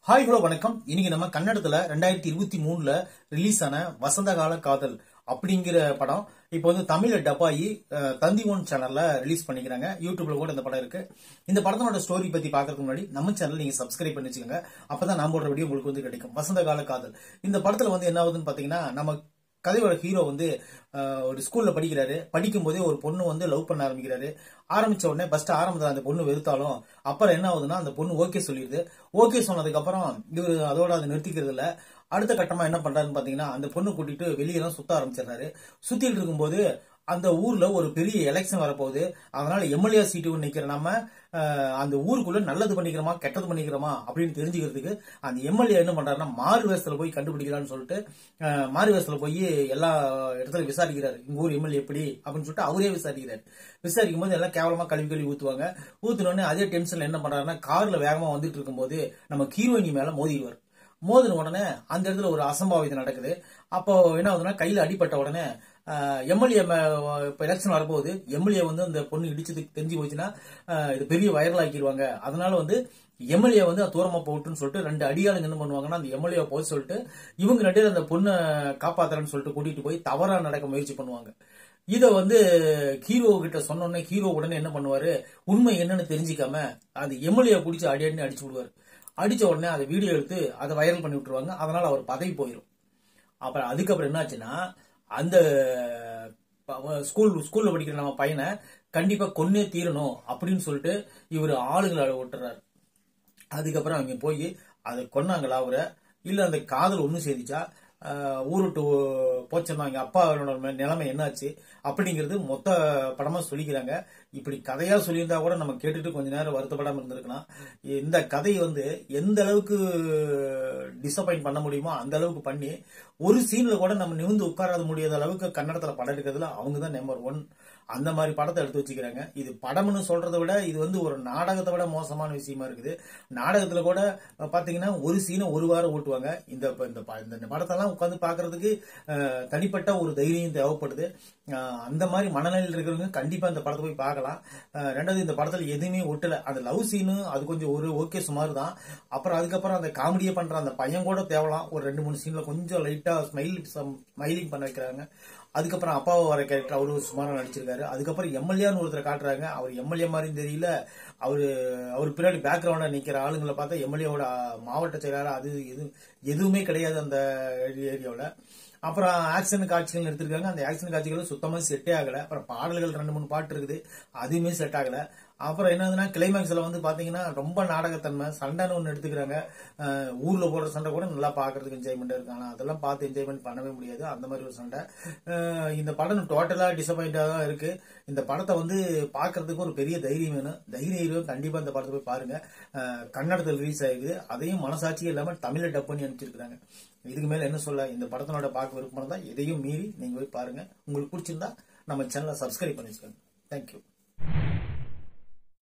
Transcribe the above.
Hi hello வணக்கம். இன்னைக்கு நம்ம கன்னடத்துல 2023ல ரிலீஸ் ஆன வசந்தகால காதல் அப்படிங்கிற படம் இப்போ வந்து தமிழ்ல டப்பாயி தந்தி ஒன் சேனல்ல ரிலீஸ் பண்ணிக்கிறாங்க. யூடியூப்ல கூட இந்த படம் இருக்கு. இந்த படத்தோட ஸ்டோரி பத்தி பாக்குறதுக்கு முன்னாடி நம்ம சேனல் நீங்க சப்ஸ்கிரைப் பண்ணி வச்சுக்கோங்க. அப்பதான் நான் போடுற வீடியோ உங்களுக்கு வந்து கிடைக்கும். வசந்தகால காதல் இந்த படத்துல வந்து என்ன ஆகுதுன்னு பாத்தீங்கன்னா, நம்ம கதையோட ஹீரோ வந்து ஒரு ஸ்கூல்ல படிக்கிறாரு. படிக்கும் போதே ஒரு பொண்ணு வந்து லவ் பண்ண ஆரம்பிக்கிறாரு. ஆரம்பிச்ச உடனே ஃபர்ஸ்ட் ஆரம்பத்துல அந்த பொண்ணு வெறுத்தாலும் அப்புறம் என்ன ஆகுதுன்னா, அந்த பொண்ணு ஓகே சொல்லிடுது. ஓகே சொன்னதுக்கு அப்புறம் இவரு அதோட அதை நிறுத்திக்கிறது இல்ல. அடுத்த கட்டமா என்ன பண்றாருன்னு பாத்தீங்கன்னா, அந்த பொண்ணு கூட்டிட்டு வெளியெல்லாம் சுத்த ஆரம்பிச்சிடுறாரு. சுத்திட்டு இருக்கும்போது அந்த ஊர்ல ஒரு பெரிய எலெக்ஷன் வரப்போகுது. அதனால எம்எல்ஏ சீட்டு நிக்கிற நம்ம அந்த ஊருக்குள்ள நல்லது பண்ணிக்கிறோமா கெட்டது பண்ணிக்கிறோமா அப்படின்னு தெரிஞ்சுக்கிறதுக்கு அந்த எம்எல்ஏ என்ன பண்றாருன்னா, மாறு வேஷத்துல போய் கண்டுபிடிக்கலாம்னு சொல்லிட்டு மாறு வேஷத்துல போய் எல்லா இடத்துல விசாரிக்கிறாரு. எங்க ஊர் எம்எல்ஏ எப்படி அப்படின்னு சொல்லிட்டு அவரே விசாரிக்கிறாரு. விசாரிக்கும் போது எல்லாம் கேவலமா கழுவி ஊத்துவாங்க. ஊத்துனோடனே அதே டென்ஷன்ல என்ன பண்றாருன்னா, கார்ல வேகமா வந்துட்டு இருக்கும்போது நம்ம ஹீரோயினி மேல மோதிடுவார். மோதின உடனே அந்த இடத்துல ஒரு அசம்பாவிதம் நடக்குது. அப்போ என்ன ஆகுதுன்னா, கையில அடிப்பட்ட உடனே எம்எல்ஏ இப்ப எலெக்ஷன் வரப்போகுது. எம்எல்ஏ வந்து அந்த பொண்ணு இடிச்சதுக்கு தெரிஞ்சு போச்சுன்னா இது பெரிய வைரல் ஆக்கிடுவாங்க. அதனால வந்து எம்எல்ஏ வந்து தூரமா போட்டுன்னு சொல்லிட்டு ரெண்டு அடியாளுங்க என்ன பண்ணுவாங்கன்னா, அந்த எம்எல்ஏ போய் சொல்லிட்டு இவங்க ரெண்டு அந்த பொண்ணை காப்பாத்துறேன்னு சொல்லிட்டு கூட்டிட்டு போய் தவறா நடக்க முயற்சி பண்ணுவாங்க. இத வந்து ஹீரோ கிட்ட சொன்னோடனே ஹீரோ உடனே என்ன பண்ணுவாரு, உண்மை என்னன்னு தெரிஞ்சுக்காம அந்த எம்எல்ஏ பிடிச்சி அடி அடிச்சு விடுவாரு. அடிச்ச உடனே அதை வீடியோ எடுத்து அதை வைரல் பண்ணி விட்டுருவாங்க. அதனால அவர் பதவி போயிடும். அப்புறம் அதுக்கப்புறம் என்னாச்சுன்னா, அந்த ஸ்கூல்ல படிக்கிற நம்ம பையனை கண்டிப்பா கொன்னே தீரணும் அப்படின்னு சொல்லிட்டு இவர் ஆளுங்களை விட்டுறாரு. அதுக்கப்புறம் அவங்க போய் அதை கொன்னாங்களா அவரை, இல்ல அந்த காதல் ஒண்ணு சேர்ந்துச்சா, ஊருட்டு போச்சிருந்தாங்க அப்பாவோட நிலைமை என்னாச்சு அப்படிங்கிறது மொத்த படமா சொல்லிக்கிறாங்க. இப்படி கதையா சொல்லியிருந்தா கூட நம்ம கேட்டுட்டு கொஞ்ச நேரம் வருத்தப்படாம இருந்திருக்கலாம். இந்த கதை வந்து எந்த அளவுக்கு டிசப்பாயிண்ட் பண்ண முடியுமோ அந்த அளவுக்கு பண்ணி ஒரு சீன்ல கூட நம்ம நிமிர்ந்து உட்காராத முடியாத அளவுக்கு கன்னடத்துல படம் எடுக்கிறதுல அவங்க தான் நம்பர் 1. அந்த மாதிரி படத்தை எடுத்து வச்சுக்கிறாங்க. இது படம்னு சொல்றதை விட இது வந்து ஒரு நாடகத்தை விட மோசமான விஷயமா இருக்குது. நாடகத்துல கூட பாத்தீங்கன்னா ஒரு சீனை ஒரு வாரம் ஓட்டுவாங்க. இந்த படத்தெல்லாம் உட்காந்து பாக்குறதுக்கு தனிப்பட்ட ஒரு தைரியம் தேவைப்படுது. அந்த மாதிரி மனநிலையில் இருக்கிறவங்க கண்டிப்பா இந்த படத்தை போய் பார்க்கலாம். ரெண்டாவது, இந்த படத்துல எதுவுமே ஒட்டல. அந்த லவ் சீனு அது கொஞ்சம் ஒரு ஓகே சுமார் தான். அப்புறம் அதுக்கப்புறம் அந்த காமெடியை பண்ற அந்த பையன் கூட தேவலாம். ஒரு 2-3 சீன்ல கொஞ்சம் லைட்டா ஸ்மைலிங் பண்ண வைக்கிறாங்க. அதுக்கப்புறம் அப்பாவை வர கேரக்டர் அவரு சுமாரா நடிச்சிருக்காரு. அதுக்கப்புறம் எம்எல்ஏன்னு ஒருத்தரை காட்டுறாங்க. அவர் எம்எல்ஏ மாதிரியும் தெரியல. அவரு பின்னாடி பேக்ரவுண்டா நிக்கிற ஆளுங்களை பார்த்தா எம்எல்ஏவோட மாவட்ட செயலாளர் அது எதுவுமே கிடையாது அந்த ஏரியாவில். அப்புறம் ஆக்ஷன் காட்சிகள் எடுத்திருக்காங்க. அந்த ஆக்ஷன் காட்சிகளும் சுத்தமா செட்டே ஆகல. அப்புறம் பாடல்கள் 2-3 பாட்டு இருக்குது, அதுவுமே செட் ஆகல. அப்புறம் என்னதுன்னா, கிளைமேக்ஸ்ல வந்து பாத்தீங்கன்னா ரொம்ப நாடகத்தன்மை சண்டைன்னு ஒண்ணு எடுத்துக்கிறாங்க. ஊர்ல போடுற சண்டை கூட நல்லா பாக்குறதுக்கு என்ஜாய்மெண்ட் இருக்கு. ஆனா அதெல்லாம் பார்த்து என்ஜாய்மெண்ட் பண்ணவே முடியாது. அந்த மாதிரி ஒரு சண்டை. இந்த படம் டோட்டலா டிசப்பாயிண்டா தான் இருக்கு. இந்த படத்தை வந்து பாக்குறதுக்கு ஒரு பெரிய தைரியம் வேணும். தைரியம் கண்டிப்பா இந்த படத்தை போய் பாருங்க. கன்னடத்தில் ரிலீஸ் ஆகிருக்குது. அதையும் மனசாட்சியே இல்லாம தமிழ்ல டப் பண்ணி அனுப்பிச்சிருக்காங்க. இதுக்கு மேல என்ன சொல்ல, இந்த படத்தினோட பார்க்க விருப்பம் தான் எதையும் மீறி நீங்க போய் பாருங்க. உங்களுக்கு பிடிச்சிருந்தா நம்ம சேனலை சப்ஸ்கிரைப் பண்ணி வச்சுக்கோங்க. தேங்க்யூ.